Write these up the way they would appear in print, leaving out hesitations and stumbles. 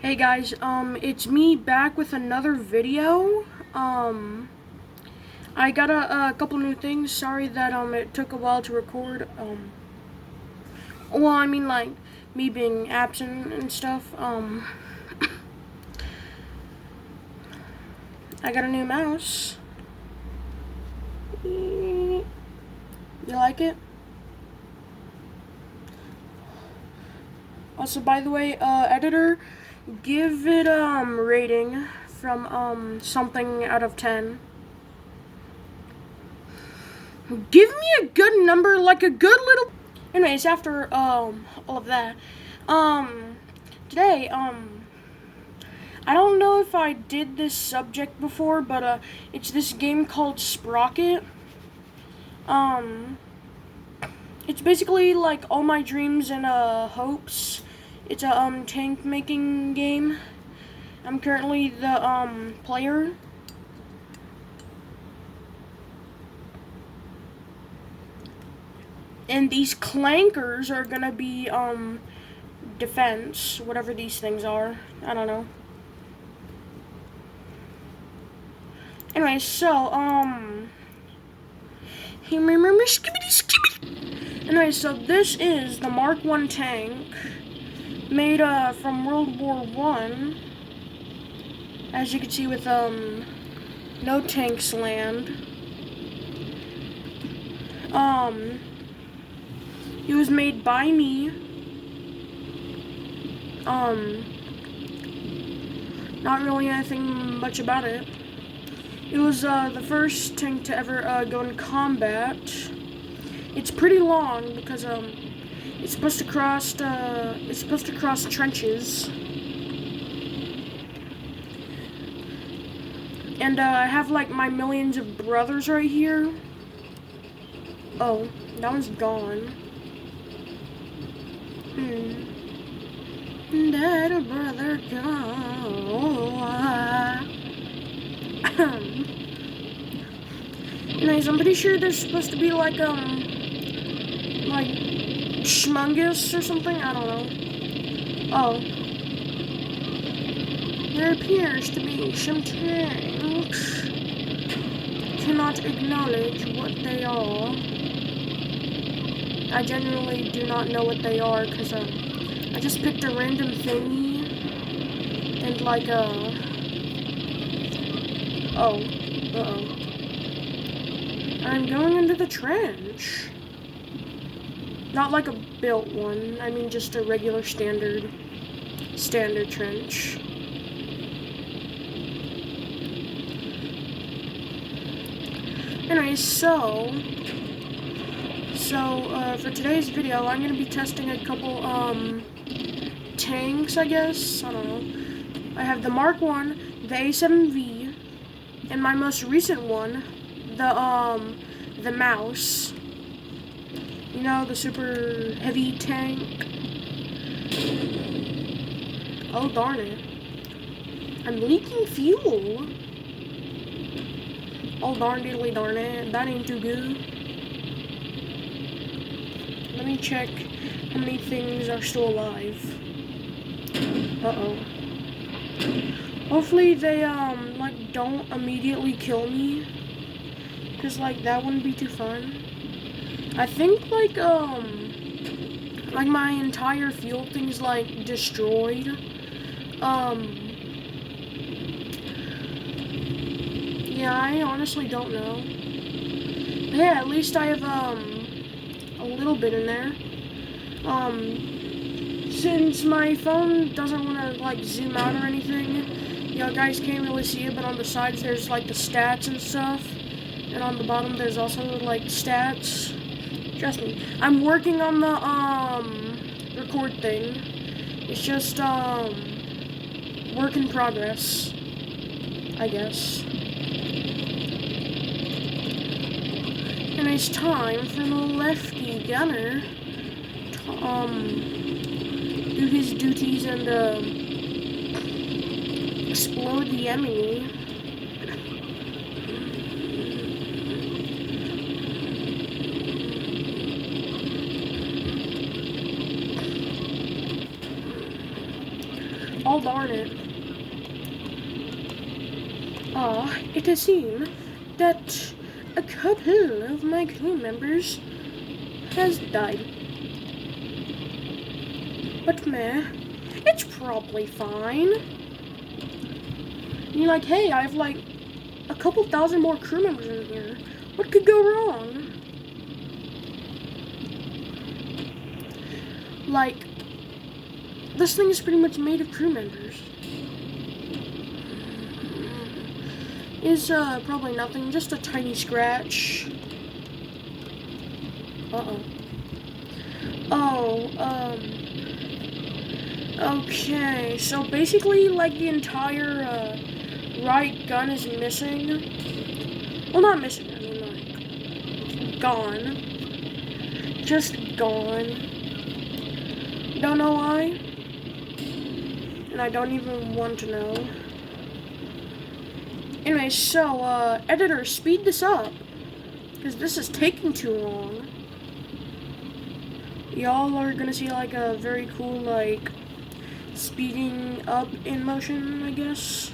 Hey guys, it's me back with another video. I got a couple new things. Sorry that it took a while to record. Well, I mean like me being absent and stuff. I got a new mouse. You like it? Also, by the way, editor, give it rating from something out of 10. Give me a good number, like a good little. Anyways, after all of that, today I don't know if I did this subject before, but it's this game called Sprocket. It's basically like All My Dreams and Hopes. It's a tank making game. I'm currently the player. And these clankers are gonna be defense, whatever these things are. I don't know. Anyway, so anyway, so this is the Mark I tank made from World War I. As you can see with No Tanks Land. It was made by me. Not really anything much about it. It was the first tank to ever go in combat. It's pretty long because it's supposed to cross trenches. And I have like my millions of brothers right here. Oh, that one's gone. That brother gone. Anyways, I'm pretty sure there's supposed to be like Schmungus or something. I don't know. Oh, there appears to be some tanks. Cannot acknowledge what they are. I genuinely do not know what they are because I just picked a random thingy and like I'm going into the trench. Not like a built one. I mean just a regular standard trench. Anyway, so for today's video, I'm gonna be testing a couple tanks, I guess. I don't know. I have the Mark I, the A7V, and my most recent one, the Mouse. You know, the super heavy tank. Oh darn it! I'm leaking fuel. Oh darn diddly darn it! That ain't too good. Let me check how many things are still alive. Hopefully they like don't immediately kill me, cause like that wouldn't be too fun. I think like my entire fuel thing's like destroyed. Yeah, I honestly don't know. But yeah, at least I have a little bit in there. Since my phone doesn't want to like zoom out or anything, you guys can't really see it, but on the sides there's like the stats and stuff, and on the bottom there's also like stats. Trust me, I'm working on the record thing. It's just work in progress, I guess. And it's time for the lefty gunner to do his duties and explode the enemy. Oh, darn it. It has seemed that a couple of my crew members has died. But meh, it's probably fine. And you're like, hey, I have like a couple thousand more crew members in here. What could go wrong? Like, this thing is pretty much made of crew members. Is probably nothing, just a tiny scratch. Okay, so basically, like, the entire, right gun is missing. Well, not missing, I mean, like, gone. Just gone. Don't know why. And I don't even want to know. Anyway, so, editor, speed this up. Because this is taking too long. Y'all are gonna see, like, a very cool, like, speeding up in motion, I guess.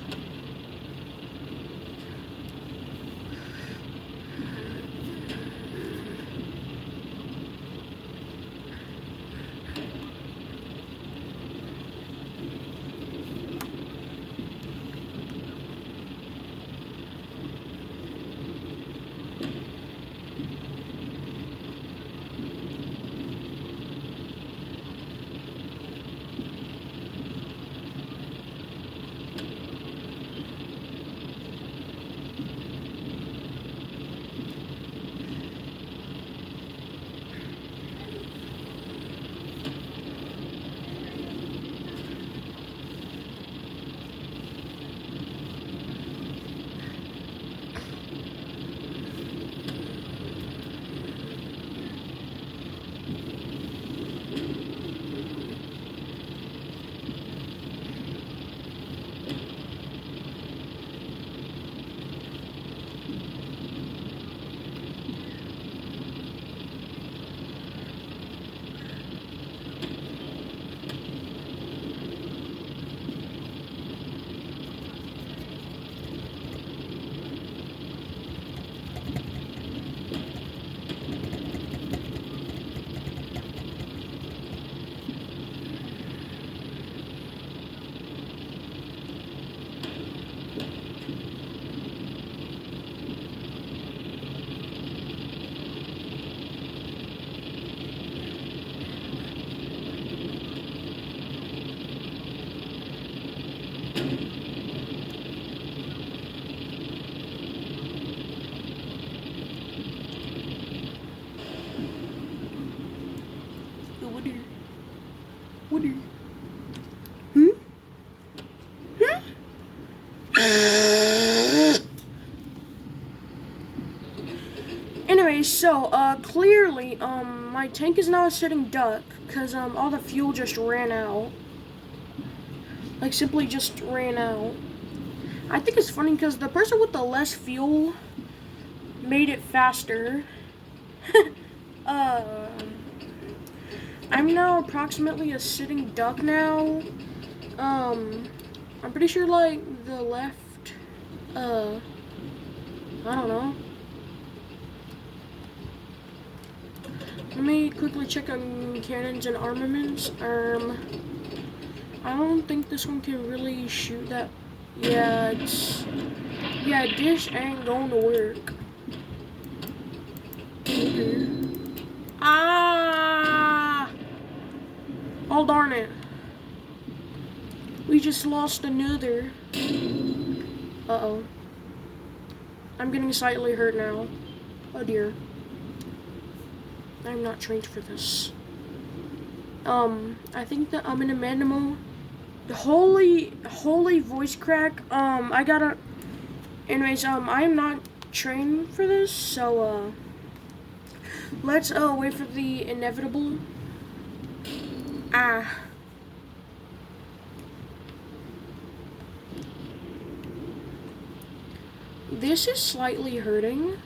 Anyway, so, clearly, my tank is now a sitting duck, because, all the fuel just ran out. Like, simply just ran out. I think it's funny, because the person with the less fuel made it faster. I'm now approximately a sitting duck now. I'm pretty sure, like, the left, I don't know. Let me quickly check on cannons and armaments. I don't think this one can really shoot that. Yeah, this ain't going to work. Ah! Oh, darn it. We just lost another. Uh-oh. I'm getting slightly hurt now. Oh, dear. I'm not trained for this. I think that I'm in a manimal. The holy voice crack. I gotta. Anyways, I am not trained for this, so let's wait for the inevitable. This is slightly hurting.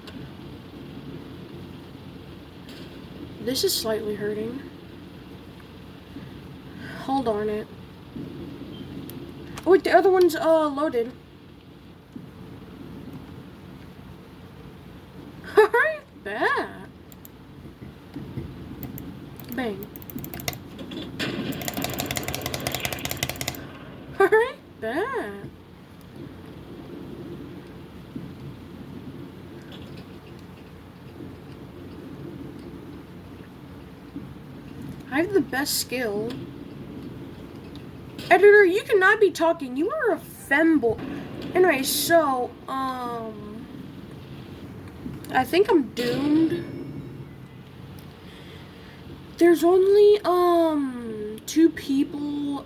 This is slightly hurting. Hold on it. Oh, wait, the other one's, loaded. Alright, bad. Bang. Alright, bad. I have the best skill. Editor, you cannot be talking. You are a femboy. Anyway, so, I think I'm doomed. There's only, 2 people,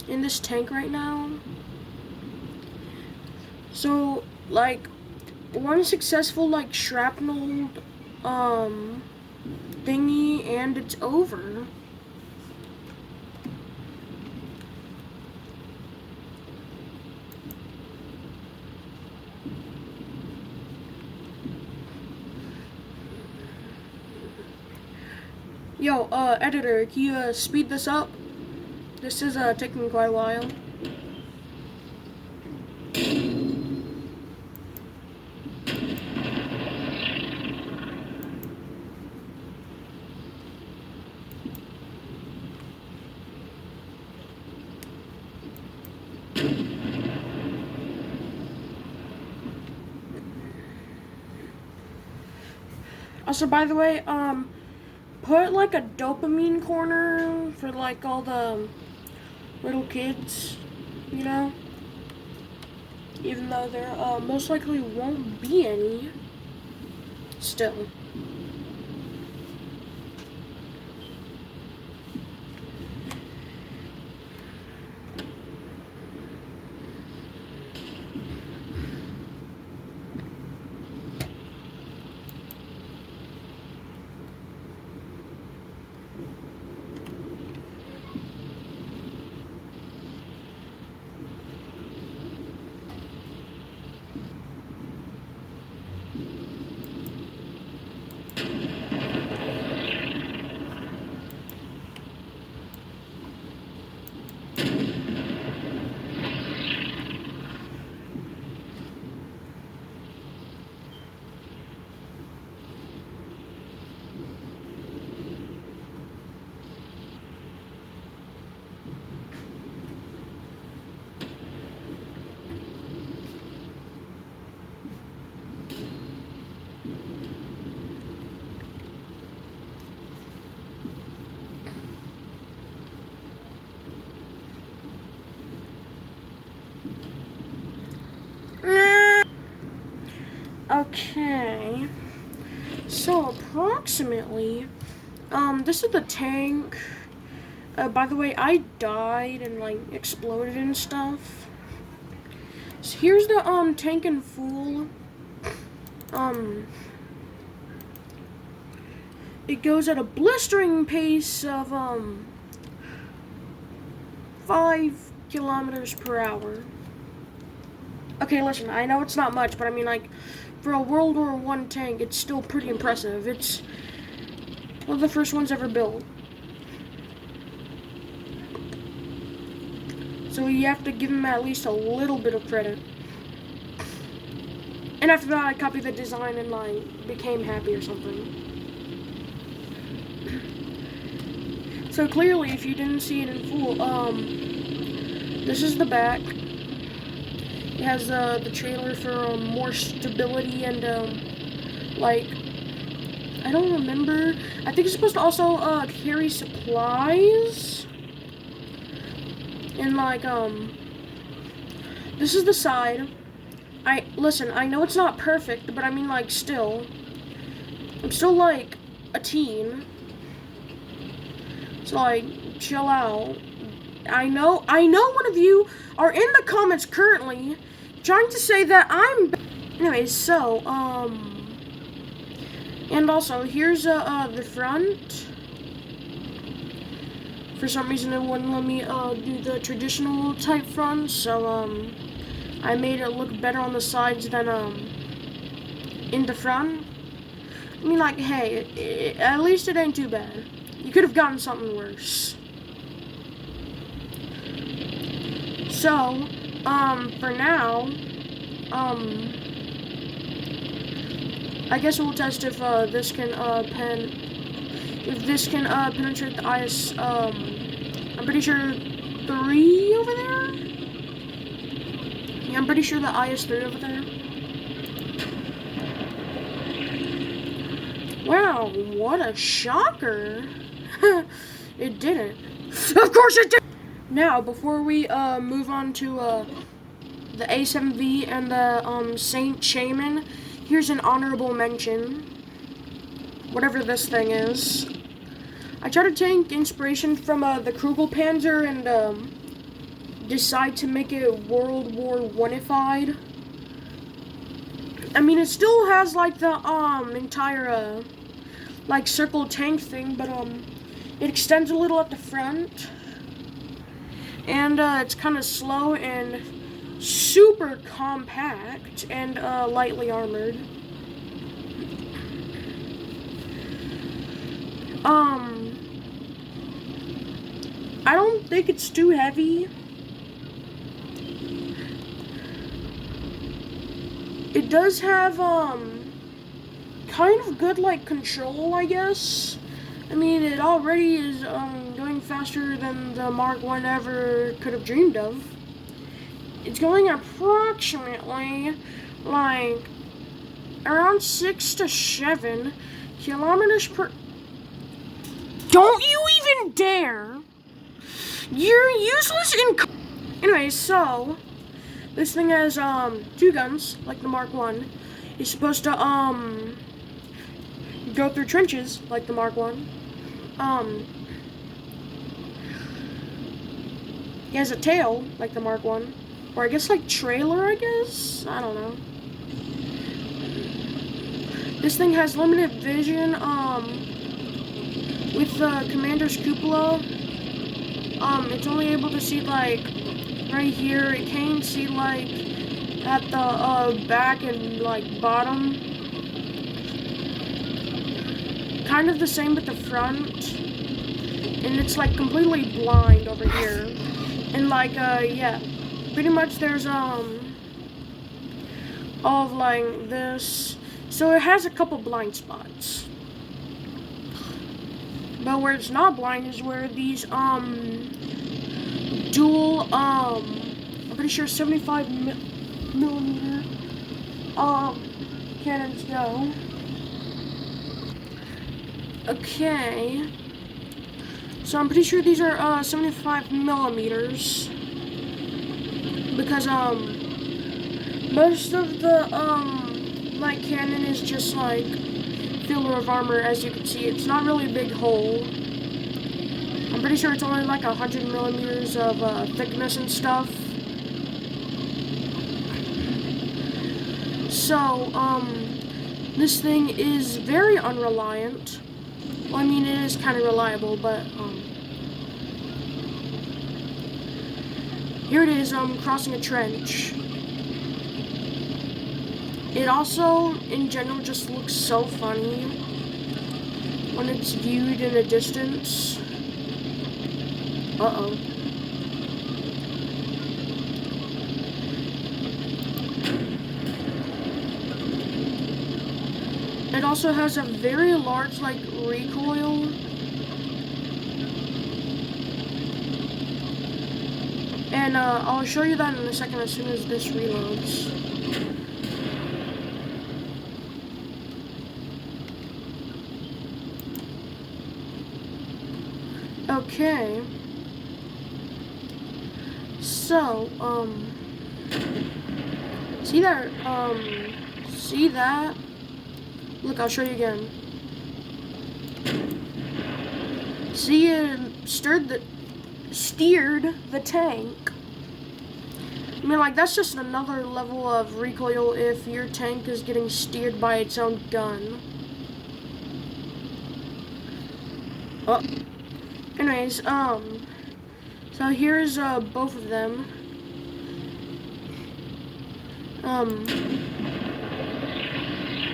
in this tank right now. So, like, one successful, like, shrapnel, thingy, and it's over. Yo, editor, can you, speed this up? This is, taking quite a while. Also, by the way, put like a dopamine corner for like all the little kids, you know? Even though there most likely won't be any. Still. Okay. So approximately, this is the tank. By the way, I died and like exploded and stuff. So here's the tank in full. It goes at a blistering pace of 5 kilometers per hour. Okay, listen, I know it's not much, but I mean, like, for a World War I tank, it's still pretty impressive. It's one of the first ones ever built. So you have to give him at least a little bit of credit. And after that, I copied the design and, like, became happy or something. So clearly, if you didn't see it in full, this is the back. It has the trailer for more stability and like, I don't remember. I think it's supposed to also carry supplies. And like this is the side. Listen, I know it's not perfect, but I mean, like, still, I'm still like a teen. So like, chill out. I know one of you are in the comments currently trying to say that I'm anyway, so and also here's the front. For some reason it wouldn't let me do the traditional type front, so I made it look better on the sides than in the front. I mean, like, hey, at least it ain't too bad. You could have gotten something worse. So, for now, I guess we'll test if this can penetrate the IS. I'm pretty sure 3 over there. Yeah, I'm pretty sure the IS-3 over there. Wow, what a shocker! It didn't. Of course it did. Now, before we move on to the A7V and the Saint Shaman, here's an honorable mention. Whatever this thing is. I try to take inspiration from the Kugelpanzer and decide to make it World War I-ified. I mean, it still has like the entire like circle tank thing, but it extends a little at the front, and it's kind of slow and super compact and lightly armored. I don't think it's too heavy. It does have kind of good like control, I guess. I mean, it already is going faster than the Mark I ever could have dreamed of. It's going approximately like around 6 to 7 kilometers per. Don't you even dare! You're useless in. Anyways, so this thing has 2 guns like the Mark I. It's supposed to go through trenches like the Mark I. He has a tail like the Mark I, or I guess like trailer. I guess I don't know. This thing has limited vision. With the Commander's cupola, it's only able to see like right here. It can't see like at the back and like bottom. Kind of the same with the front, and it's like completely blind over here. And like yeah, pretty much there's all of like this. So it has a couple blind spots. But where it's not blind is where these dual I'm pretty sure 75 millimeter cannons go. Okay, so I'm pretty sure these are 75 millimeters because most of the light cannon is just like filler of armor. As you can see, it's not really a big hole. I'm pretty sure it's only like 100 millimeters of thickness and stuff. So this thing is very unreliant. Well, I mean, it is kind of reliable, but here it is crossing a trench. It also, in general, just looks so funny when it's viewed in a distance. Uh-oh. It also has a very large, like, recoil. And I'll show you that in a second as soon as this reloads. Okay. So, see that, see that? Look, I'll show you again. See, it steered the tank. I mean, like, that's just another level of recoil if your tank is getting steered by its own gun. Oh. Anyways, so here's, both of them.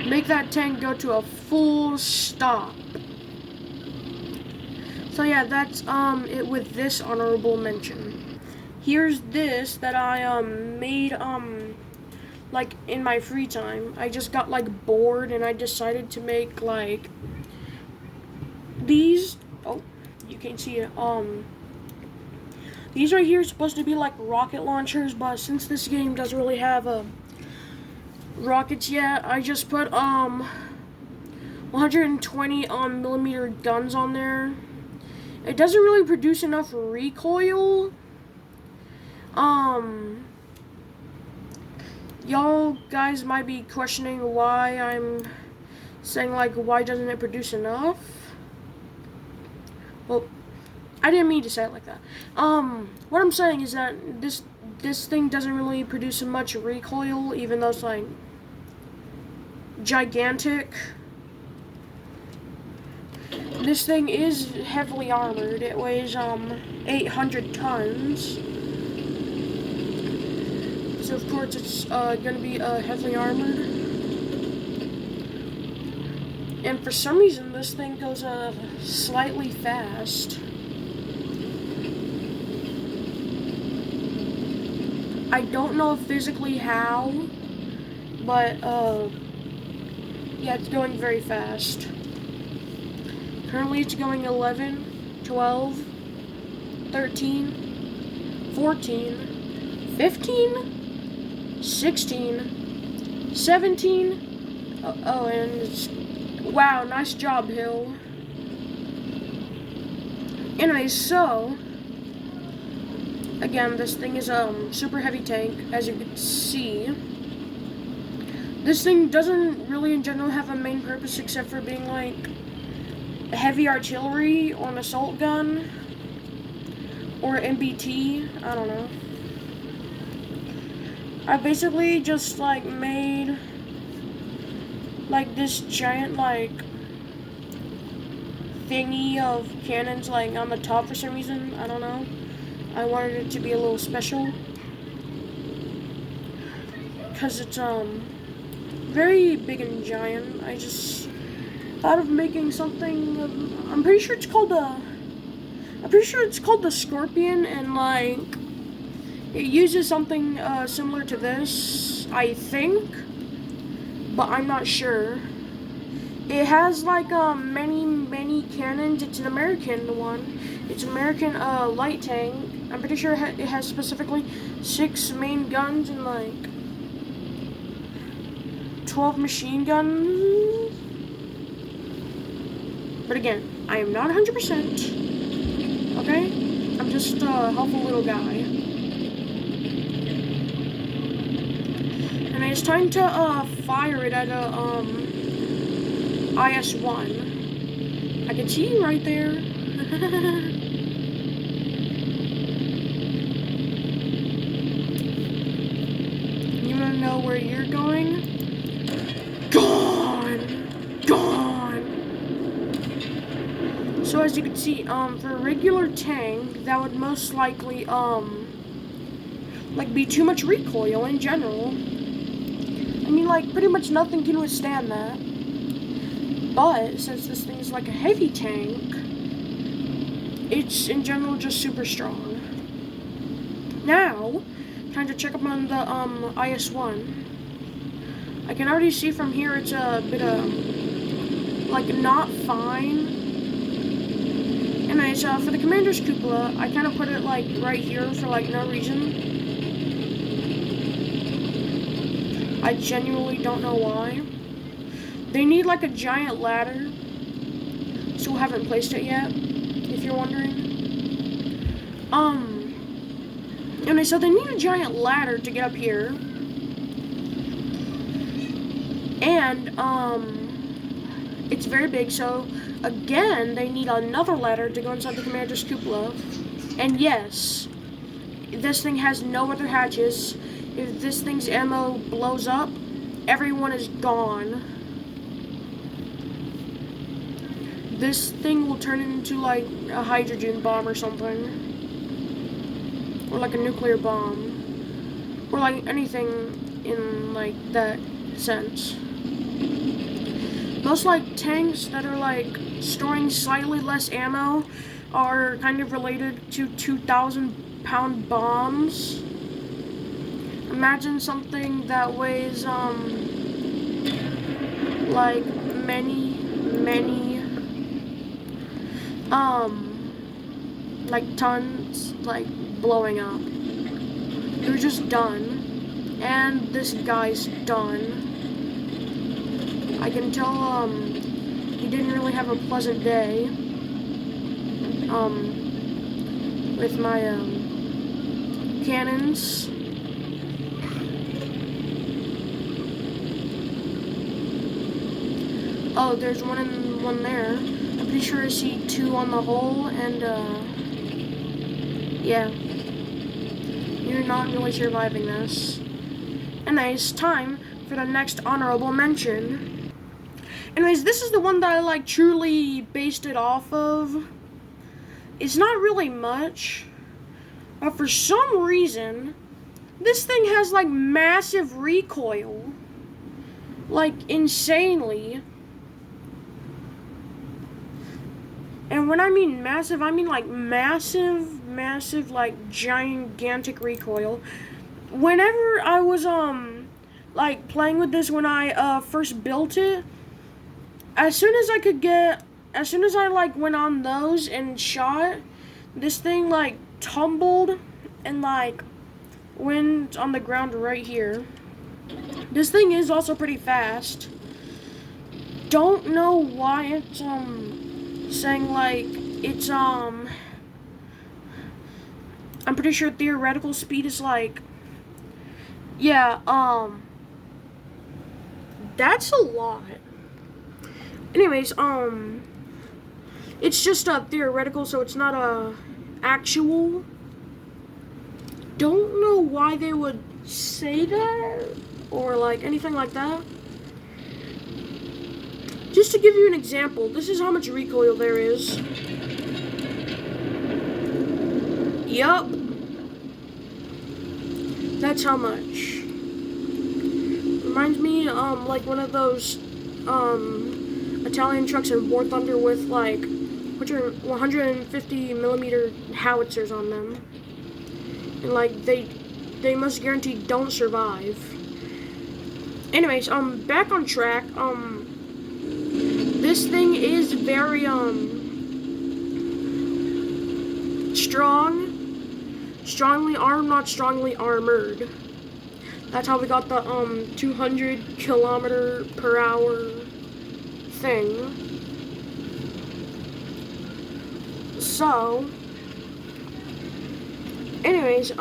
Make that tank go to a full stop. So yeah, that's, it with this honorable mention. here's this that I made like in my free time. I just got like bored and I decided to make like these. Oh, you can't see it. These right here are supposed to be like rocket launchers, but since this game doesn't really have rockets yet, I just put 120 millimeter guns on there. It doesn't really produce enough recoil. Y'all guys might be questioning why I'm saying like why doesn't it produce enough? Well, I didn't mean to say it like that. What I'm saying is that this thing doesn't really produce much recoil, even though it's like gigantic. This thing is heavily armored. It weighs 800 tons. So of course it's gonna be heavily armored. And for some reason this thing goes slightly fast. I don't know physically how, but yeah, it's going very fast. Currently it's going 11, 12, 13, 14, 15, 16, 17, oh, and it's, wow, nice job, Hill. Anyway, so, again, this thing is a super heavy tank, as you can see. This thing doesn't really, in general, have a main purpose except for being, like, heavy artillery or an assault gun, or MBT, I don't know. I basically just, like, made, like, this giant, like, thingy of cannons, like, on the top for some reason, I don't know. I wanted it to be a little special, because it's, very big and giant. I just thought of making something, I'm pretty sure it's called the Scorpion, and, like, it uses something, similar to this, I think, but I'm not sure. It has, like, many cannons. It's an American one. It's an American, light tank. I'm pretty sure it has specifically 6 main guns and, like, 12 machine guns. But again, I am not 100%. Okay? I'm just a helpful little guy. And it's time to fire it at a IS-1. I can see you right there. You wanna know where you're going? Gone! So as you can see, for a regular tank, that would most likely, like, be too much recoil in general. I mean, like, pretty much nothing can withstand that. But, since this thing is like a heavy tank, it's, in general, just super strong. Now, time to check up on the, IS-1. I can already see from here it's a bit, like, not fine. Anyways, for the commander's cupola, I kind of put it, like, right here for, like, no reason. I genuinely don't know why. They need, like, a giant ladder. Still haven't placed it yet, if you're wondering. Anyway, so they need a giant ladder to get up here. And, it's very big, so, again, they need another ladder to go inside the commander's cupola. And yes, this thing has no other hatches. If this thing's ammo blows up, everyone is gone. This thing will turn into, like, a hydrogen bomb or something. Or, like, a nuclear bomb. Or, like, anything in, like, that sense. Most, like, tanks that are, like, storing slightly less ammo are kind of related to 2000 pound bombs. Imagine something that weighs, like many, like tons, like blowing up. They're just done. And this guy's done. I can tell, he didn't really have a pleasant day, with my, cannons. Oh, there's one there. I'm pretty sure I see two on the hole, and, yeah. You're not really surviving this. Anyways, time for the next honorable mention. Anyways, this is the one that I, like, truly based it off of. It's not really much, but for some reason, this thing has, like, massive recoil. Like, insanely. And when I mean massive, I mean, like, massive, like, gigantic recoil. Whenever I was, like, playing with this when I, first built it, as soon as I, like, went on those and shot, this thing, like, tumbled and, like, went on the ground right here. This thing is also pretty fast. Don't know why it's, saying, like, it's, I'm pretty sure theoretical speed is, like, yeah, that's a lot. Anyways, it's just, theoretical, so it's not, actual. Don't know why they would say that, or, like, anything like that. Just to give you an example, this is how much recoil there is. Yup. That's how much. Reminds me, like one of those, Italian trucks in War Thunder with, like, 150 millimeter howitzers on them. And, like, they must guarantee don't survive. Anyways, back on track, this thing is very, strongly armed, not strongly armored. That's how we got the, 200 kilometer per hour thing. So, anyways,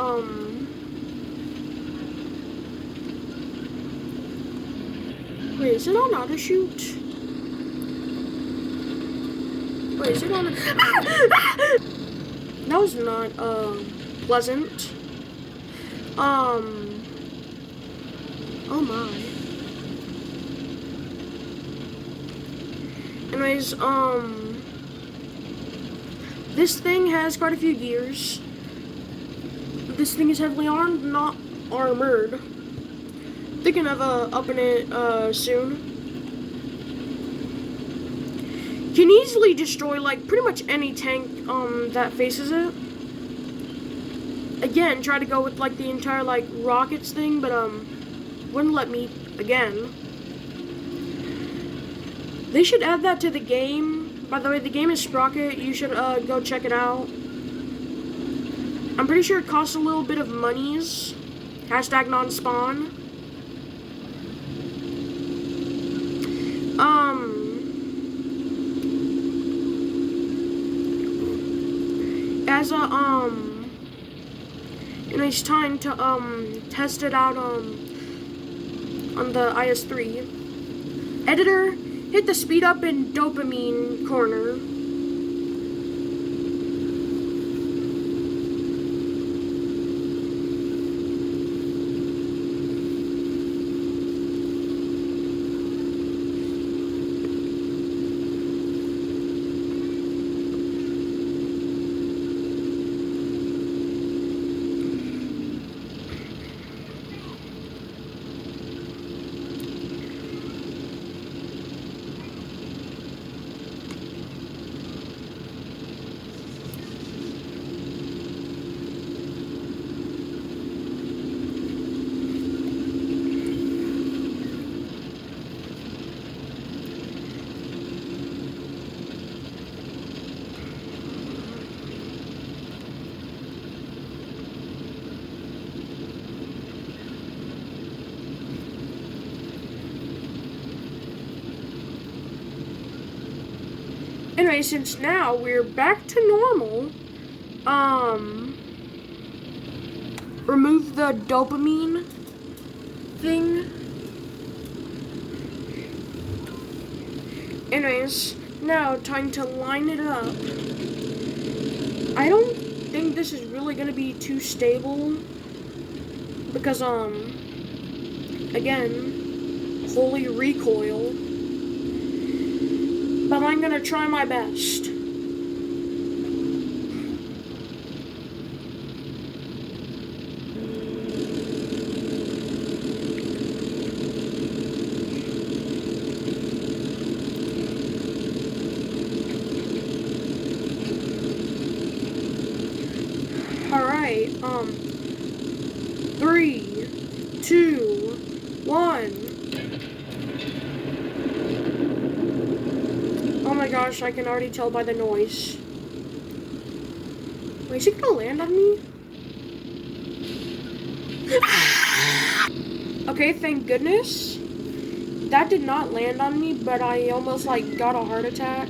wait, is it on auto shoot? Wait, is it on? That was not pleasant. Oh my. Anyways, this thing has quite a few gears. This thing is heavily armed, not armored. Thinking of upping it soon. Can easily destroy, like, pretty much any tank that faces it. Again, try to go with, like, the entire, like, rockets thing, but wouldn't let me again. They should add that to the game. By the way, the game is Sprocket. You should go check it out. I'm pretty sure it costs a little bit of monies. Hashtag non-spawn. As a, it's time to, test it out, on the IS-3. Editor, hit the speed up and dopamine corner. Anyway, since now we're back to normal, remove the dopamine thing. Anyways, now time to line it up. I don't think this is really gonna be too stable because, again, holy recoil. But I'm gonna try my best. Alright, 3, 2, 1. Oh my gosh, I can already tell by the noise. Wait, is it gonna land on me? Okay, thank goodness. That did not land on me, but I almost like got a heart attack.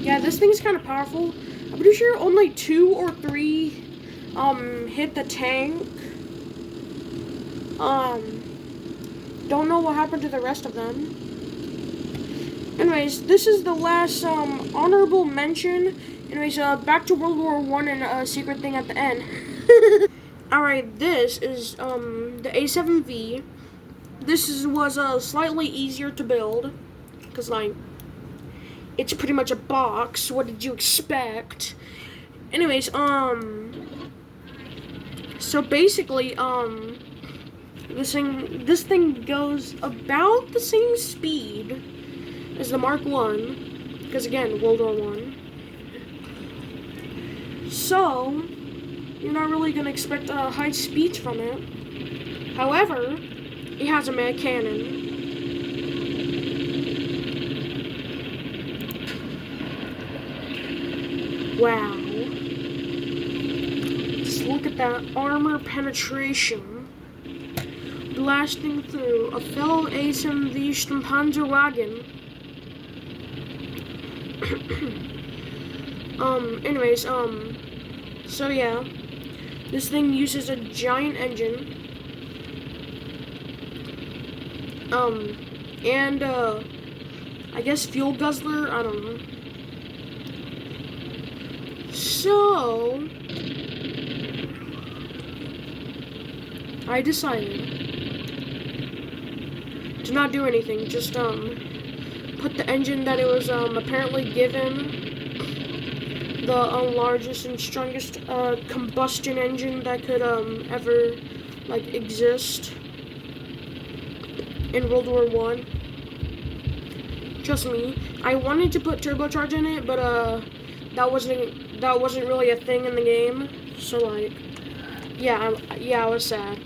Yeah, this thing's kind of powerful. I'm pretty sure only 2 or 3 hit the tank. Don't know what happened to the rest of them. Anyways, this is the last honorable mention. Anyways, back to World War I and a secret thing at the end. Alright, this is the A7V. This was slightly easier to build because like it's pretty much a box. What did you expect? Anyways, so basically, this thing goes about the same speed as the Mark 1, because again, World War I. So, you're not really gonna expect high speeds from it. However, it has a mag cannon. Wow. Just look at that armor penetration. Blasting through a fellow A7V Panzerwagen. Anyways, so yeah. This thing uses a giant engine. And, I guess fuel guzzler, I don't know. So, I decided to not do anything, just, put the engine that it was, apparently given, the, largest and strongest, combustion engine that could, ever, like, exist in World War I. Trust me, I wanted to put turbocharge in it, but, that wasn't really a thing in the game, so like, yeah, I was sad.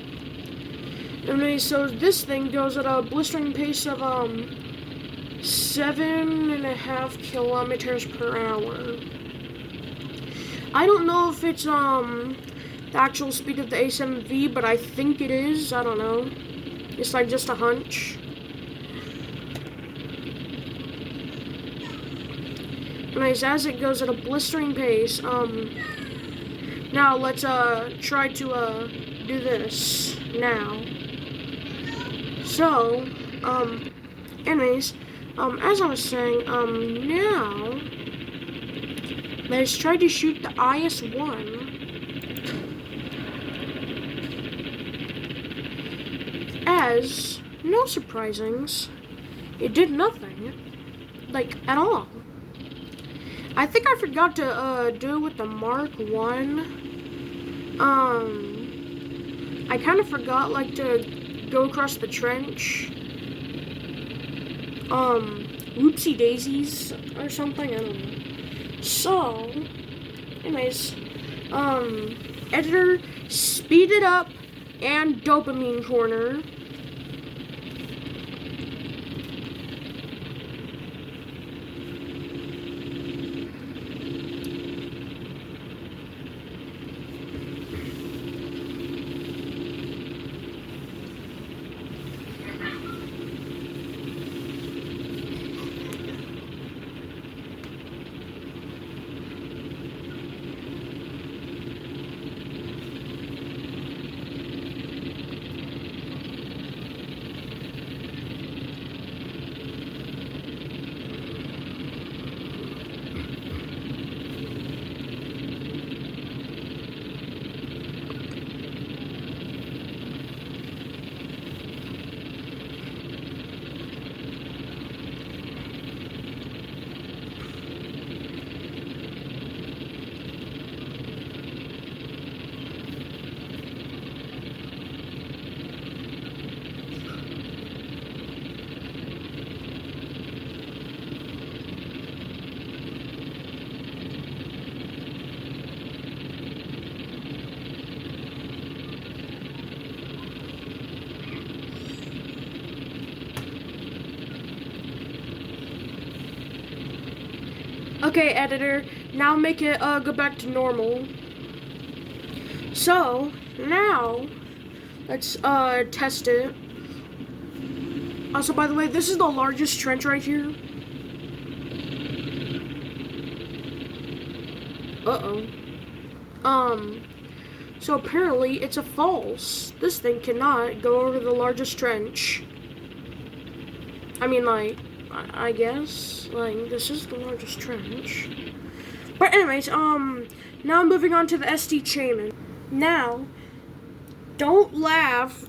Anyway, so this thing goes at a blistering pace of 7.5 kilometers per hour. I don't know if it's the actual speed of the A7V, but I think it is. I don't know. It's like just a hunch. Anyways, as it goes at a blistering pace, now let's try to do this now. So, anyways, as I was saying, now let's try to shoot the IS-1. As no surprisings, it did nothing, like at all. I think I forgot to do it with the Mark 1. I kind of forgot like to go across the trench. Whoopsie daisies or something, I don't know. So, anyways, editor, speed it up, and dopamine corner. Okay, editor, now make it go back to normal. So, now, let's test it. Also, by the way, this is the largest trench right here. Uh-oh. So apparently it's a false. This thing cannot go over the largest trench. I mean, like, I guess, like, this is the largest trench. But anyways, now moving on to the SD Shaman. Now, don't laugh.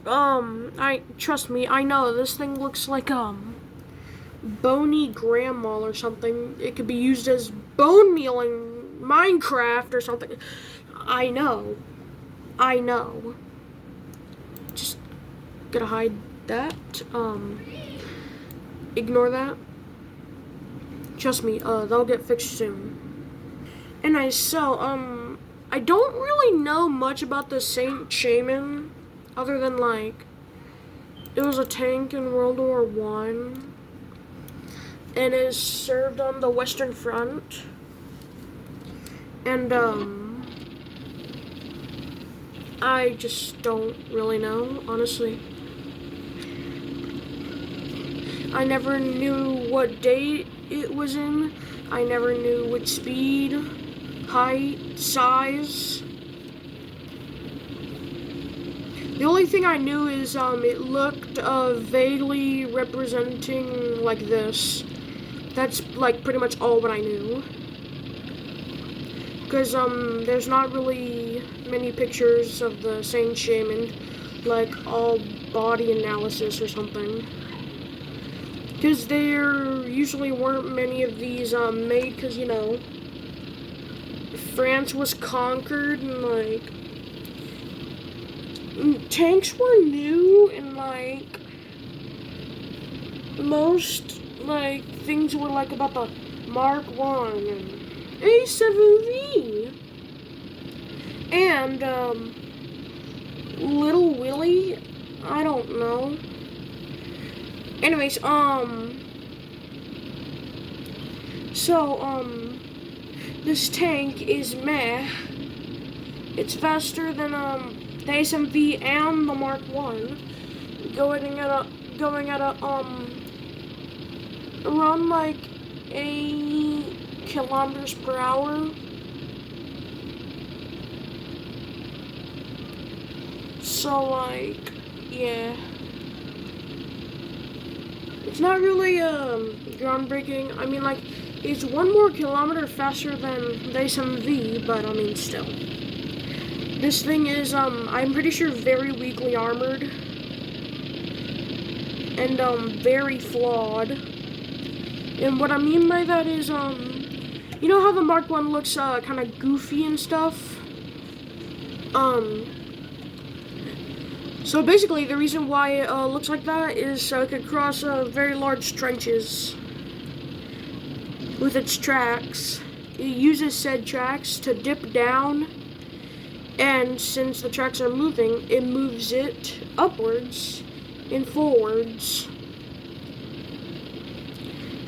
Trust me, I know this thing looks like, bony grandma or something. It could be used as bone meal in Minecraft or something. I know. Just gotta hide that. Ignore that. Trust me, that'll get fixed soon. Anyway, so, I don't really know much about the Saint Shaman, other than, like, it was a tank in World War One, and it served on the Western Front, and, I just don't really know, honestly. I never knew what date it was in. I never knew which speed, height, size. The only thing I knew is it looked vaguely representing like this. That's like pretty much all what I knew. Because there's not really many pictures of the Saint Shaman, like all body analysis or something. Because there usually weren't many of these made, because, you know, France was conquered, and, like, tanks were new, and, like, most, like, things were, like, about the Mark I and A7V. And, Little Willie, I don't know. Anyways, this tank is meh. It's faster than, the SMV and the Mark I. Going at a, around, like, 8 kilometers per hour. So, like, yeah. It's not really groundbreaking. I mean, like, it's 1 more kilometer faster than the SMV, but I mean, still. This thing is, I'm pretty sure very weakly armored. And, very flawed. And what I mean by that is, you know how the Mark I looks, kind of goofy and stuff? So basically, the reason why it looks like that is so it could cross very large trenches with its tracks. It uses said tracks to dip down, and since the tracks are moving, it moves it upwards and forwards.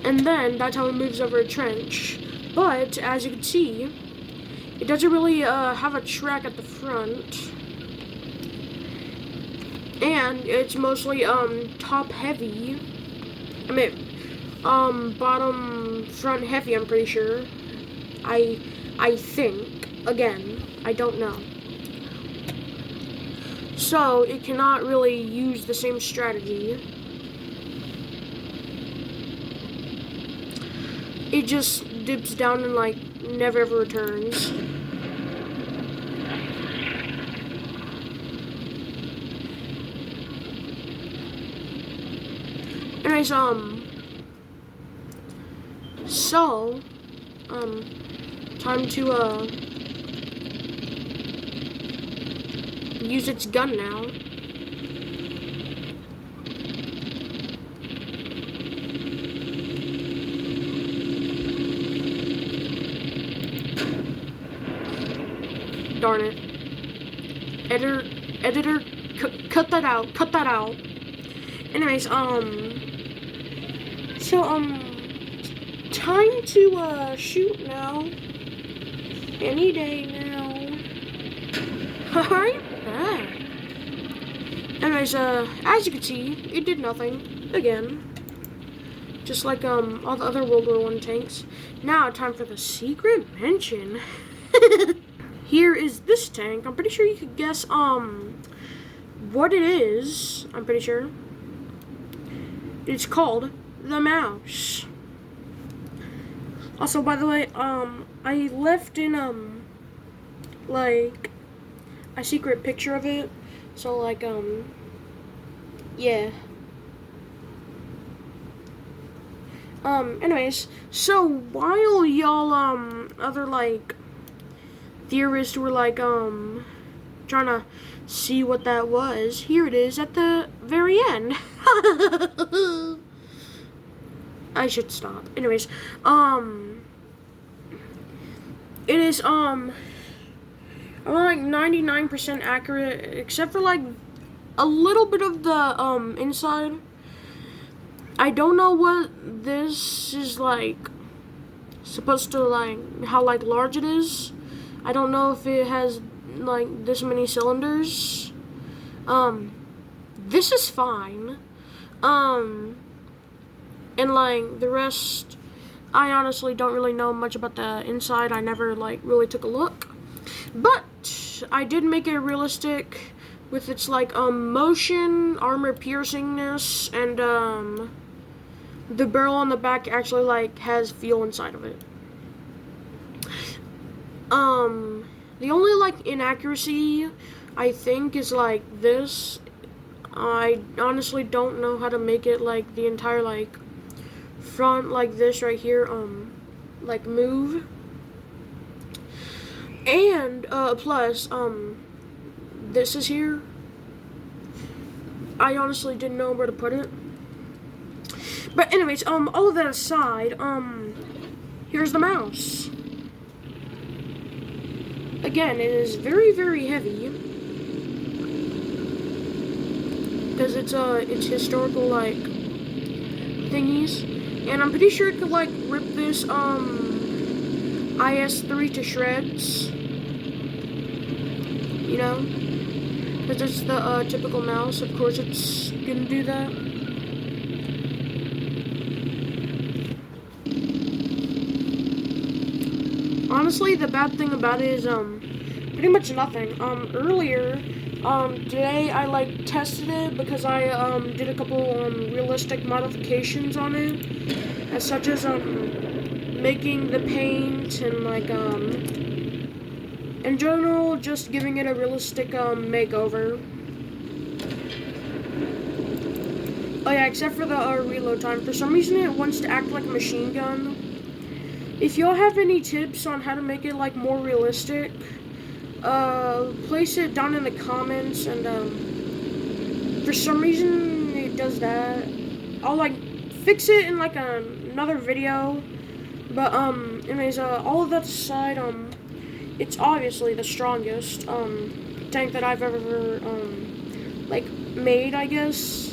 And then that's how it moves over a trench. But as you can see, it doesn't really have a track at the front. And it's mostly top heavy. I mean bottom front heavy, I'm pretty sure. I think. Again, I don't know. So it cannot really use the same strategy. It just dips down and like never ever returns. Anyways, time to, use its gun now. Darn it. Editor, cut that out, Anyways, time to shoot now. Any day now. Alright. Anyways, as you can see, it did nothing again. Just like all the other World War I tanks. Now time for the secret mention. Here is this tank. I'm pretty sure you could guess what it is. I'm pretty sure. It's called the Mouse. Also, by the way, I left in like a secret picture of it. So like yeah. Anyways, so while y'all other like theorists were like trying to see what that was, here it is at the very end. I should stop. Anyways, it is around like 99% accurate, except for like a little bit of the inside. I don't know what this is like supposed to like, how like large it is. I don't know if it has like this many cylinders. This is fine. And like the rest, I honestly don't really know much about the inside. I never like really took a look. But I did make it realistic with its like motion, armor piercingness, and the barrel on the back actually like has fuel inside of it. The only like inaccuracy I think is like this. I honestly don't know how to make it like the entire like front like this right here like move. And plus this is here. I honestly didn't know where to put it. But anyways, all of that aside, here's the mouse. Again, it is very, very heavy because it's historical like thingies, and I'm pretty sure it could like rip this IS-3 to shreds. You know, because it's the typical mouse. Of course, it's gonna do that. Honestly, the bad thing about it is pretty much nothing. Earlier today I like tested it because I did a couple realistic modifications on it, as such as making the paint and like in general just giving it a realistic makeover. Oh yeah, except for the reload time. For some reason it wants to act like a machine gun. If y'all have any tips on how to make it like more realistic, place it down in the comments, and for some reason it does that. I'll like fix it in like another video. But anyways, all of that aside, it's obviously the strongest tank that I've ever like made, I guess.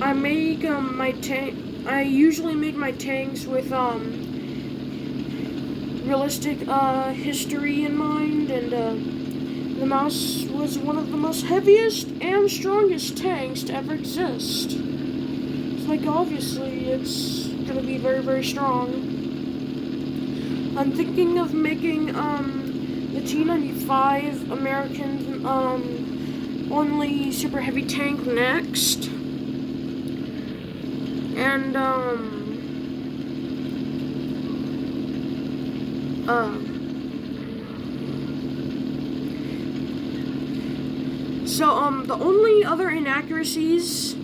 I make my tank. I usually make my tanks with realistic history in mind, and the mouse was one of the most heaviest and strongest tanks to ever exist. It's like obviously it's gonna be very, very strong. I'm thinking of making the T-95 American only super heavy tank next, and so the only other inaccuracies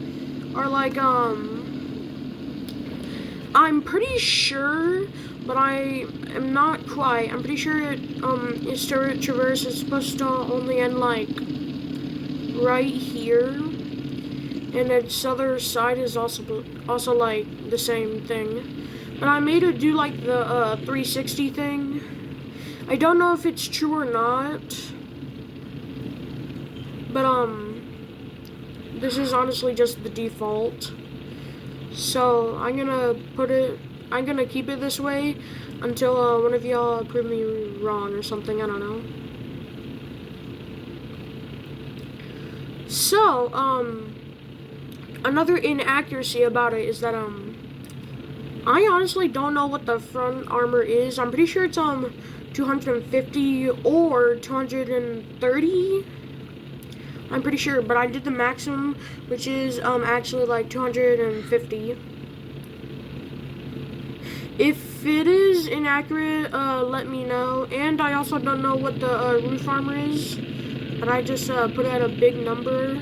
are like I'm pretty sure, but I am not quite. I'm pretty sure its turret traverse is supposed to only end like right here, and its other side is also like the same thing. But I made it do like the 360 thing. I don't know if it's true or not, but this is honestly just the default. So I'm gonna put it I'm gonna keep it this way until one of y'all prove me wrong or something. I don't know. So, another inaccuracy about it is that, I honestly don't know what the front armor is. I'm pretty sure it's, 250 or 230. I'm pretty sure, but I did the maximum, which is, actually, like, 250. If it is inaccurate, let me know. And I also don't know what the, roof armor is. But I just, put out a big number.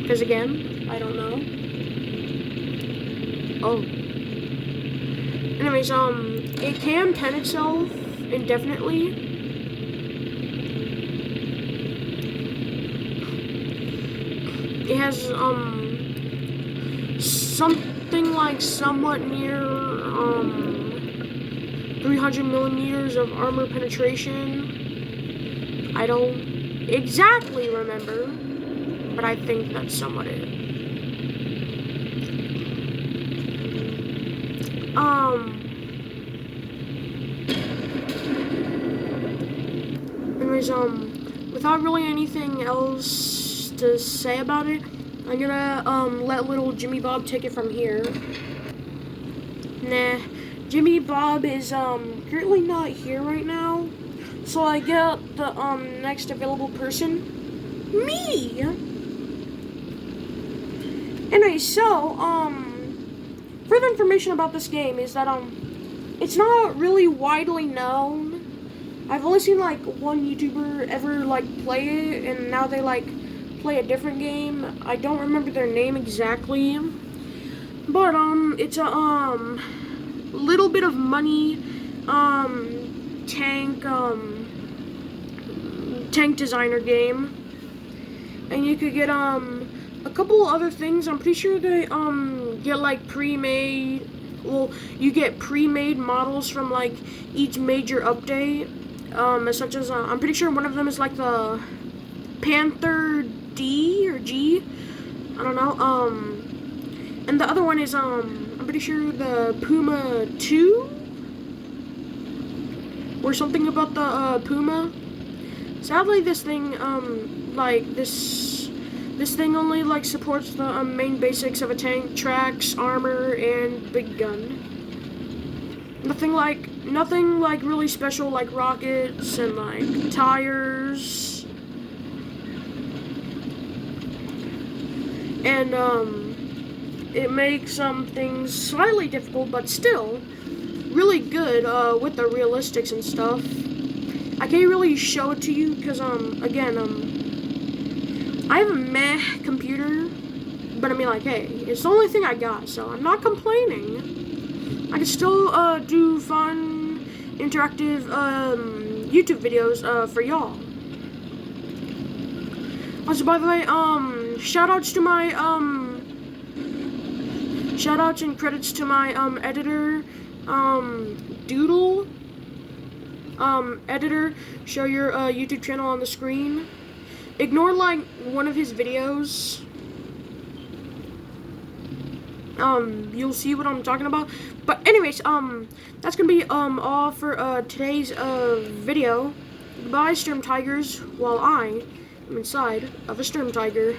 Because, again, I don't know. Oh. Anyways, it can pen itself indefinitely. It has, something like somewhat near, 300 millimeters of armor penetration. I don't exactly remember, but I think that's somewhat it. Anyways, without really anything else to say about it, I'm gonna, let little Jimmy Bob take it from here. Nah, Jimmy Bob is, currently not here right now, so I get the, next available person. Me! Anyway, so, further information about this game is that, it's not really widely known. I've only seen, like, one YouTuber ever, like, play it, and now they, like, play a different game. I don't remember their name exactly. But, it's a, little bit of money, tank designer game. And you could get, a couple other things. I'm pretty sure they, get, like, pre-made, well, you get pre-made models from, like, each major update, such as, I'm pretty sure one of them is, like, the Panther D or G, I don't know, and the other one is, I'm pretty sure the Puma 2, or something about the, Puma. Sadly, this thing, like, this thing only, like, supports the, main basics of a tank: tracks, armor, and big gun. Nothing like really special, like rockets and, like, tires. And, it makes some things slightly difficult, but still really good, with the realistics and stuff. I can't really show it to you because, again, I have a meh computer, but I mean, like, hey, it's the only thing I got, so I'm not complaining. I can still, do fun, interactive, YouTube videos, for y'all. Also, by the way, shoutouts and credits to my, editor, Doodle. Editor, show your, YouTube channel on the screen. Ignore, like, one of his videos. You'll see what I'm talking about. But anyways, that's gonna be, all for, today's, video. Goodbye, Sturm Tigers, while I am inside of a Sturm Tiger.